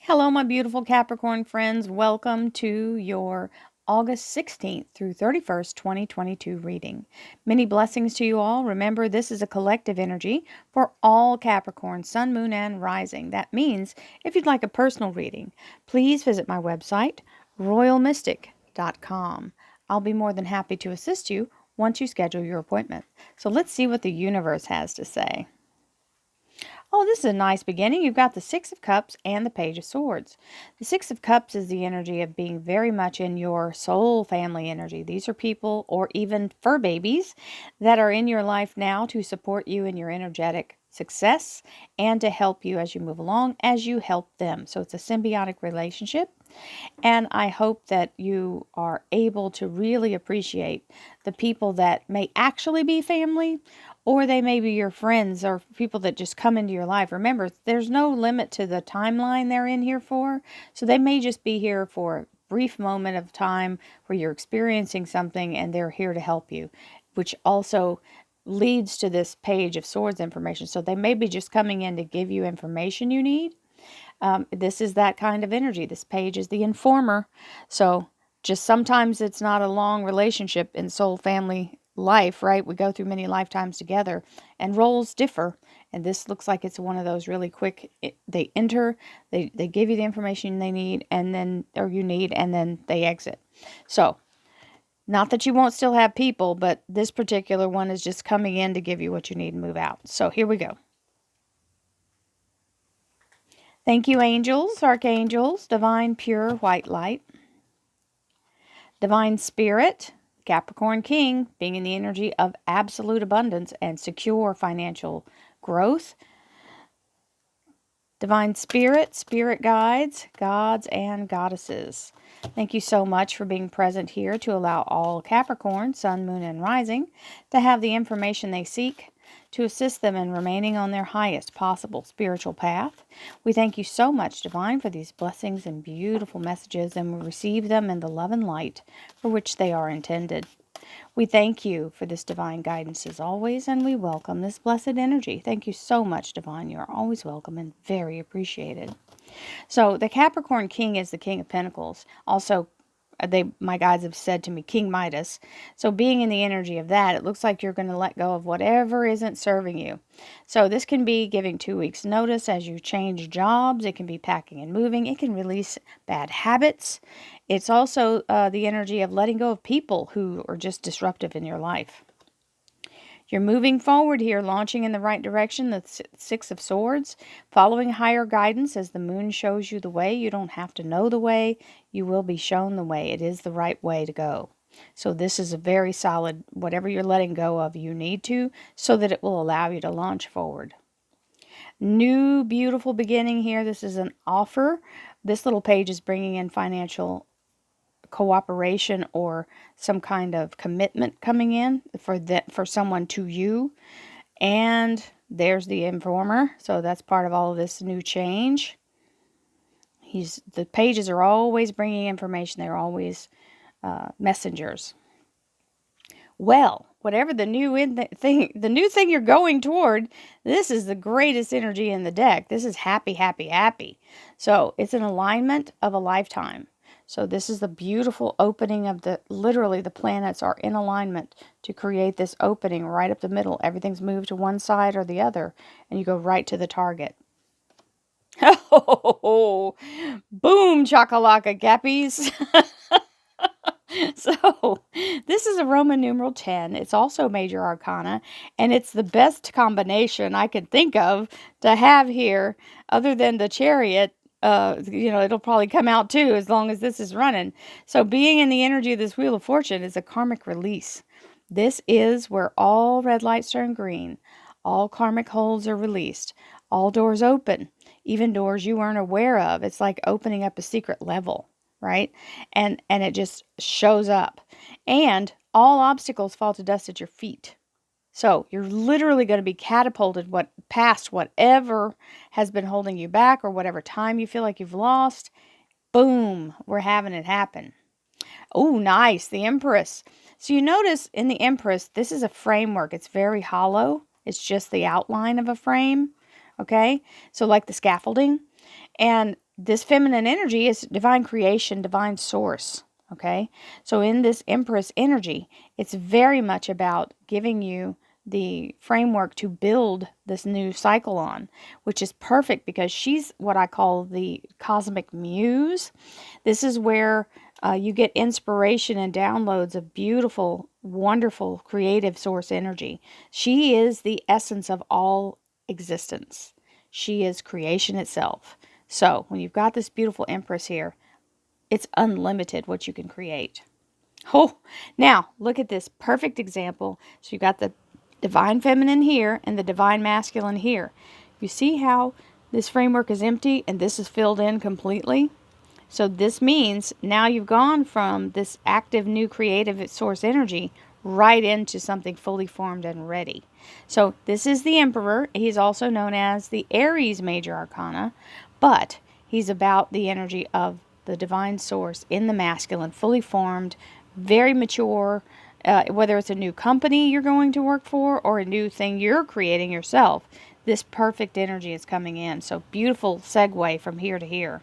Hello, my beautiful Capricorn friends. Welcome to your August 16th through 31st, 2022 reading. Many blessings to you all. Remember, this is a collective energy for all Capricorn, Sun, Moon, and Rising. That means if you'd like a personal reading, please visit my website, royalmystic.com. I'll be more than happy to assist you once you schedule your appointment. So let's see what the universe has to say. Oh, this is a nice beginning. You've got the Six of Cups and the Page of Swords. The Six of Cups is the energy of being very much in your soul family energy. These are people or even fur babies that are in your life now to support you in your energetic success and to help you as you move along, as you help them. So it's a symbiotic relationship. And I hope that you are able to really appreciate the people that may actually be family, or they may be your friends or people that just come into your life. Remember, there's no limit to the timeline they're in here for. So they may just be here for a brief moment of time where you're experiencing something and they're here to help you, which also leads to this Page of Swords information. So they may be just coming in to give you information you need. This is that kind of energy. This page is the informer. So just sometimes it's not a long relationship in soul family life, right? We go through many lifetimes together and roles differ. And this looks like it's one of those really quick, they enter, they give you the information they need and then, or you need, and then they exit. So not that you won't still have people, but this particular one is just coming in to give you what you need and move out. So here we go. Thank you, angels, archangels, divine, pure, white light. Divine Spirit, Capricorn King, being in the energy of absolute abundance and secure financial growth. Divine Spirit, Spirit Guides, Gods and Goddesses. Thank you so much for being present here to allow all Capricorn, Sun, Moon, and Rising to have the information they seek to assist them in remaining on their highest possible spiritual path. We thank you so much, Divine, for these blessings and beautiful messages, and we receive them in the love and light for which they are intended. We thank you for this divine guidance as always, and we welcome this blessed energy. Thank you so much, Divine. You are always welcome and very appreciated. So the Capricorn King is the King of Pentacles. Also, my guides have said to me, King Midas. So being in the energy of that, it looks like you're going to let go of whatever isn't serving you. So this can be giving 2 weeks notice as you change jobs. It can be packing and moving. It can release bad habits. It's also the energy of letting go of people who are just disruptive in your life. You're moving forward here, launching in the right direction, the Six of Swords, following higher guidance as the moon shows you the way. You don't have to know the way. You will be shown the way. It is the right way to go. So this is a very solid, whatever you're letting go of, you need to, so that it will allow you to launch forward. New, beautiful beginning here. This is an offer. This little page is bringing in financial cooperation or some kind of commitment coming in for someone to you. And there's the informer. So that's part of all of this new change. The pages are always bringing information. They're always messengers. Well, whatever the new thing you're going toward, this is the greatest energy in the deck. This is happy, happy, happy. So it's an alignment of a lifetime. So this is the beautiful opening of literally the planets are in alignment to create this opening right up the middle. Everything's moved to one side or the other, and you go right to the target. Oh, boom, chakalaka gappies. So this is a Roman numeral 10. It's also major arcana, and it's the best combination I could think of to have here other than the chariot. It'll probably come out too as long as this is running. So being in the energy of this Wheel of Fortune is a karmic release. This is where all red lights turn green. All karmic holds are released. All doors open, even doors you weren't aware of. It's like opening up a secret level, right? And it just shows up. And all obstacles fall to dust at your feet. So you're literally going to be catapulted past whatever has been holding you back or whatever time you feel like you've lost. Boom, we're having it happen. Oh, nice, the Empress. So you notice in the Empress, this is a framework. It's very hollow. It's just the outline of a frame, okay? So like the scaffolding. And this feminine energy is divine creation, divine source. Okay, so in this Empress energy, it's very much about giving you the framework to build this new cycle on, which is perfect because she's what I call the cosmic muse. This is where you get inspiration and downloads of beautiful, wonderful, creative source energy. She is the essence of all existence. She is creation itself. So when you've got this beautiful Empress here, it's unlimited what you can create. Oh, now look at this perfect example. So you got the divine feminine here and the divine masculine here. You see how this framework is empty and this is filled in completely? So this means now you've gone from this active new creative source energy right into something fully formed and ready. So this is the Emperor. He's also known as the Aries Major Arcana, but he's about the energy of the divine source in the masculine, fully formed, very mature, whether it's a new company you're going to work for or a new thing you're creating yourself. This perfect energy is coming in. So beautiful segue from here to here.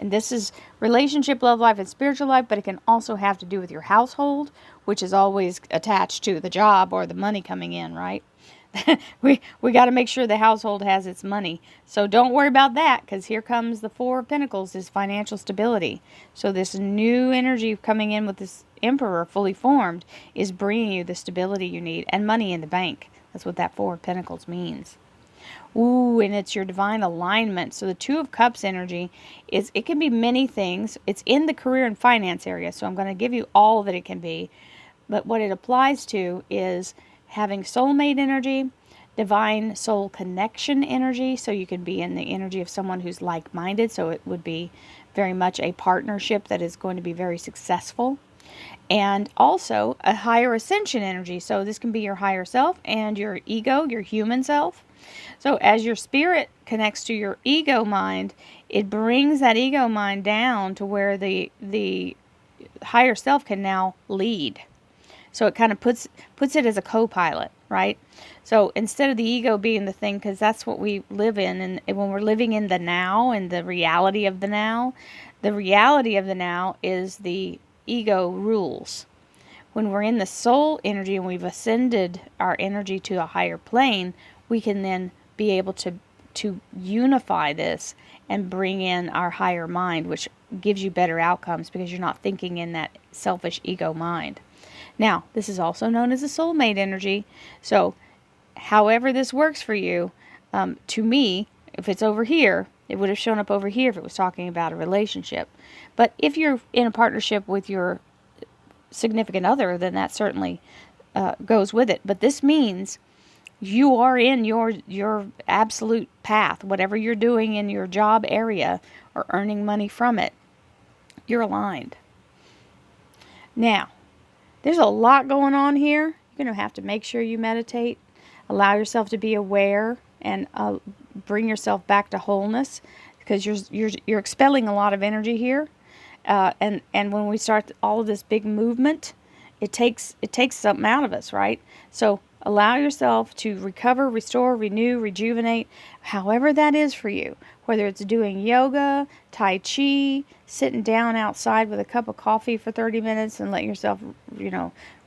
And this is relationship, love life, and spiritual life, but it can also have to do with your household, which is always attached to the job or the money coming in, right? we got to make sure the household has its money. So don't worry about that, because here comes the Four of Pentacles, is financial stability. So this new energy coming in with this Emperor fully formed is bringing you the stability you need and money in the bank. That's what that Four of Pentacles means. Ooh, and it's your divine alignment. So the Two of Cups energy is, it can be many things. It's in the career and finance area, so I'm going to give you all that it can be. But what it applies to is having soulmate energy, divine soul connection energy. So you can be in the energy of someone who's like-minded. So it would be very much a partnership that is going to be very successful. And also a higher ascension energy. So this can be your higher self and your ego, your human self. So as your spirit connects to your ego mind, it brings that ego mind down to where the higher self can now lead. So it kind of puts it as a co-pilot, right? So instead of the ego being the thing, because that's what we live in, and when we're living in the now and the reality of the now is the ego rules. When we're in the soul energy and we've ascended our energy to a higher plane, we can then be able to unify this and bring in our higher mind, which gives you better outcomes because you're not thinking in that selfish ego mind. Now, this is also known as a soulmate energy. So however this works for you, to me, if it's over here, it would have shown up over here if it was talking about a relationship. But if you're in a partnership with your significant other, then that certainly goes with it. But this means you are in your absolute path. Whatever you're doing in your job area or earning money from it, you're aligned. Now, there's a lot going on here. You're going to have to make sure you meditate. Allow yourself to be aware and bring yourself back to wholeness, because you're expelling a lot of energy here. And when we start all of this big movement, it takes something out of us, right? So allow yourself to recover, restore, renew, rejuvenate, however that is for you. Whether it's doing yoga, tai chi, sitting down outside with a cup of coffee for 30 minutes and let yourself,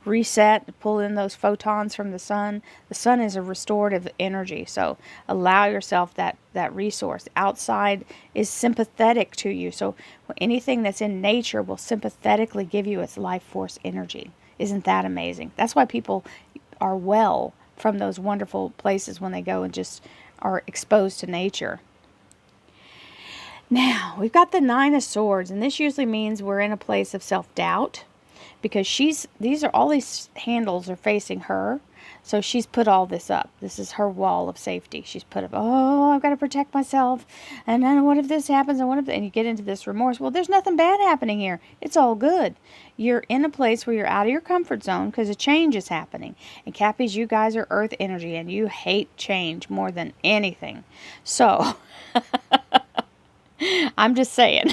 reset, pull in those photons from the sun. The sun is a restorative energy, so allow yourself that resource. Outside is sympathetic to you, so anything that's in nature will sympathetically give you its life force energy. Isn't that amazing? That's why people are well from those wonderful places when they go and just are exposed to nature. Now, we've got the Nine of Swords, and this usually means we're in a place of self-doubt, because all these handles are facing her. So she's put all this up. This is her wall of safety. She's put up, oh, I've got to protect myself. And then what if this happens? And you get into this remorse. Well, there's nothing bad happening here. It's all good. You're in a place where you're out of your comfort zone because a change is happening. And Cappies, you guys are earth energy and you hate change more than anything. So I'm just saying.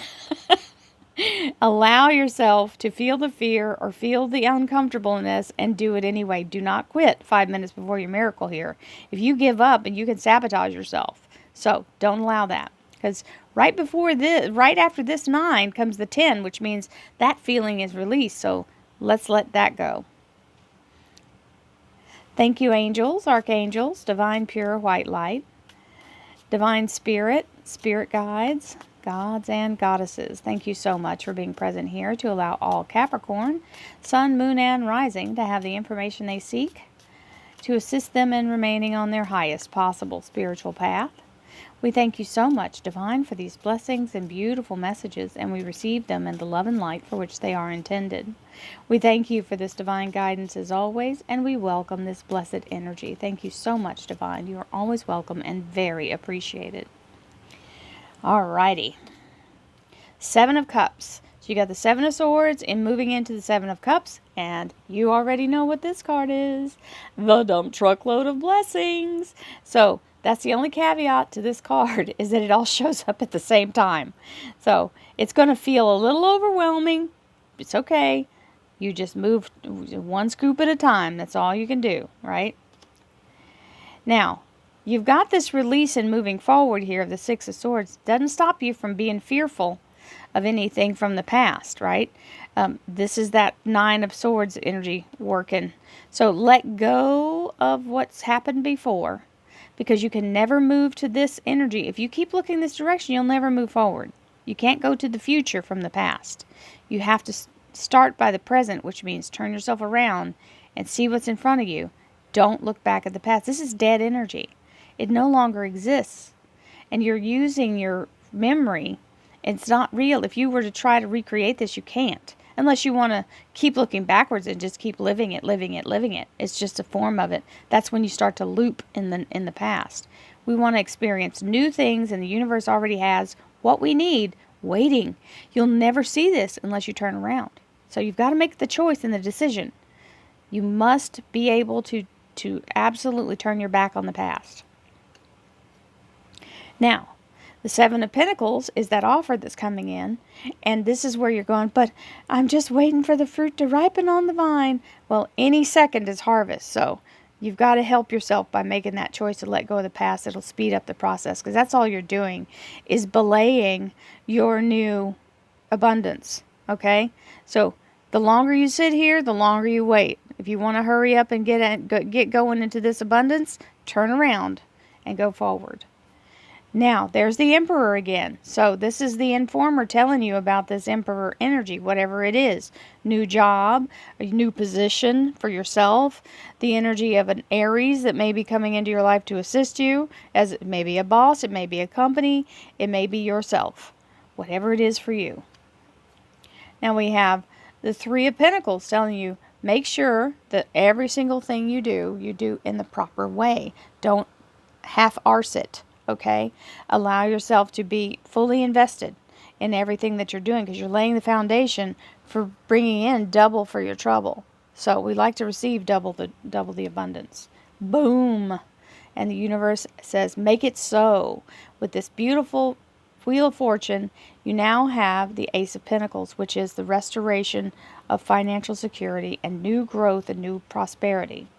Allow yourself to feel the fear or feel the uncomfortableness and do it anyway. Do not quit 5 minutes before your miracle here. If you give up, and you can sabotage yourself. So don't allow that, because right before this, right after this 9 comes the 10, which means that feeling is released. So let's let that go. Thank you, angels, archangels, divine pure white light, divine spirit, spirit guides, gods and goddesses. Thank you so much for being present here to allow all Capricorn, sun, moon, and rising to have the information they seek to assist them in remaining on their highest possible spiritual path. We thank you so much, Divine, for these blessings and beautiful messages, and we receive them in the love and light for which they are intended. We thank you for this divine guidance as always, and we welcome this blessed energy. Thank you so much, Divine. You are always welcome and very appreciated. Alrighty. 7 of Cups. So you got the 7 of Swords and moving into the 7 of Cups, and you already know what this card is. The dump truckload of blessings. So that's the only caveat to this card, is that it all shows up at the same time. So it's going to feel a little overwhelming. It's okay. You just move one scoop at a time. That's all you can do, right? Now, you've got this release and moving forward here of the 6 of Swords. Doesn't stop you from being fearful of anything from the past, right? This is that 9 of Swords energy working. So let go of what's happened before, because you can never move to this energy. If you keep looking this direction, you'll never move forward. You can't go to the future from the past. You have to start by the present, which means turn yourself around and see what's in front of you. Don't look back at the past. This is dead energy. It no longer exists. And you're using your memory. It's not real. If you were to try to recreate this, you can't. Unless you want to keep looking backwards and just keep living it, living it, living it. It's just a form of it. That's when you start to loop in the past. We want to experience new things, and the universe already has what we need waiting. You'll never see this unless you turn around. So you've got to make the choice and the decision. You must be able to absolutely turn your back on the past. Now, the 7 of Pentacles is that offer that's coming in, and this is where you're going, but I'm just waiting for the fruit to ripen on the vine. Well, any second is harvest, so you've got to help yourself by making that choice to let go of the past. It'll speed up the process, because that's all you're doing is belaying your new abundance, okay? So the longer you sit here, the longer you wait. If you want to hurry up and get going into this abundance, turn around and go forward. Now, there's the Emperor again. So this is the informer telling you about this Emperor energy, whatever it is. New job, a new position for yourself, the energy of an Aries that may be coming into your life to assist you, as it may be a boss, it may be a company, it may be yourself, whatever it is for you. Now we have the 3 of Pentacles telling you, make sure that every single thing you do in the proper way. Don't half-arse it. Okay, allow yourself to be fully invested in everything that you're doing, because you're laying the foundation for bringing in double for your trouble. So we like to receive double the abundance. Boom. And the universe says, make it so. With this beautiful Wheel of Fortune, you now have the Ace of Pentacles, which is the restoration of financial security and new growth and new prosperity.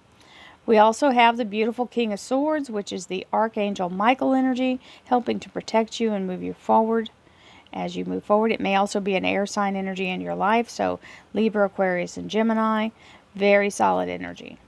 We also have the beautiful King of Swords, which is the Archangel Michael energy, helping to protect you and move you forward. As you move forward, it may also be an air sign energy in your life, so Libra, Aquarius, and Gemini, very solid energy.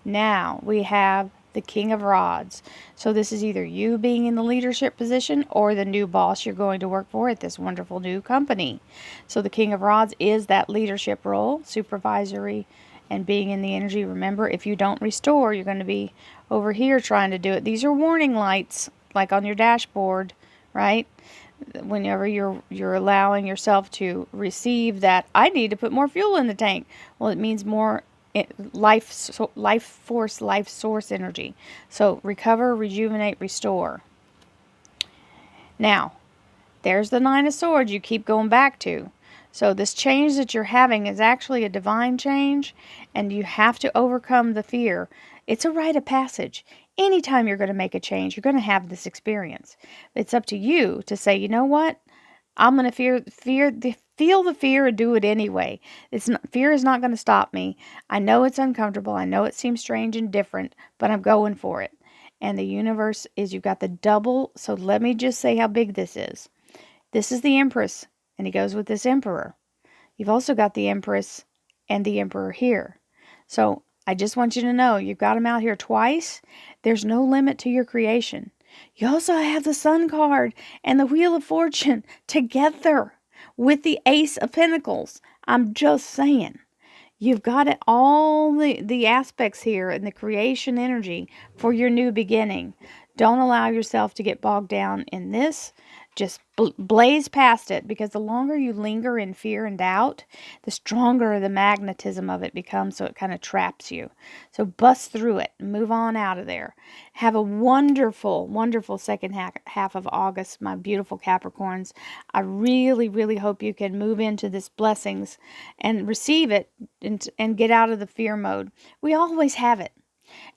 Now, we have the King of Rods. So this is either you being in the leadership position or the new boss you're going to work for at this wonderful new company. So the King of Rods is that leadership role, supervisory, and being in the energy. Remember, if you don't restore, you're going to be over here trying to do it. These are warning lights, like on your dashboard, right? Whenever you're allowing yourself to receive that, I need to put more fuel in the tank. Well, it means more life source energy. So recover, rejuvenate, restore. Now, there's the 9 of Swords you keep going back to. So this change that you're having is actually a divine change, and you have to overcome the fear. It's a rite of passage. Anytime you're going to make a change, you're going to have this experience. It's up to you to say, you know what? I'm going to feel the fear and do it anyway. Fear is not going to stop me. I know it's uncomfortable. I know it seems strange and different, but I'm going for it. And the universe is, you've got the double. So let me just say how big this is. This is the Empress, and he goes with this Emperor. You've also got the Empress and the Emperor here. So I just want you to know, you've got them out here twice. There's no limit to your creation. You also have the Sun card and the Wheel of Fortune together with the Ace of Pentacles. I'm just saying. You've got it, all the aspects here in the creation energy for your new beginning. Don't allow yourself to get bogged down in this. Just blaze past it, because the longer you linger in fear and doubt, the stronger the magnetism of it becomes, so it kind of traps you. So bust through it and move on out of there. Have a wonderful, wonderful second half of August, my beautiful Capricorns. I really, really hope you can move into this blessings and receive it and get out of the fear mode. We always have it.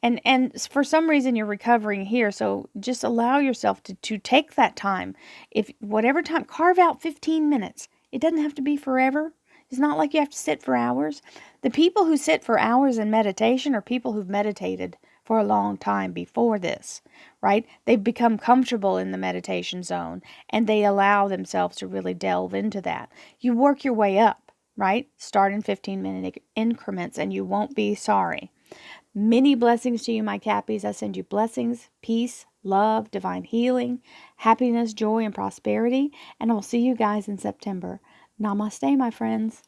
And for some reason you're recovering here, so just allow yourself to take that time. If whatever time, carve out 15 minutes. It doesn't have to be forever. It's not like you have to sit for hours. The people who sit for hours in meditation are people who've meditated for a long time before this, right? They've become comfortable in the meditation zone, and they allow themselves to really delve into that. You work your way up, right? Start in 15-minute increments, and you won't be sorry. Many blessings to you, my Cappies. I send you blessings, peace, love, divine healing, happiness, joy, and prosperity. And I will see you guys in September. Namaste, my friends.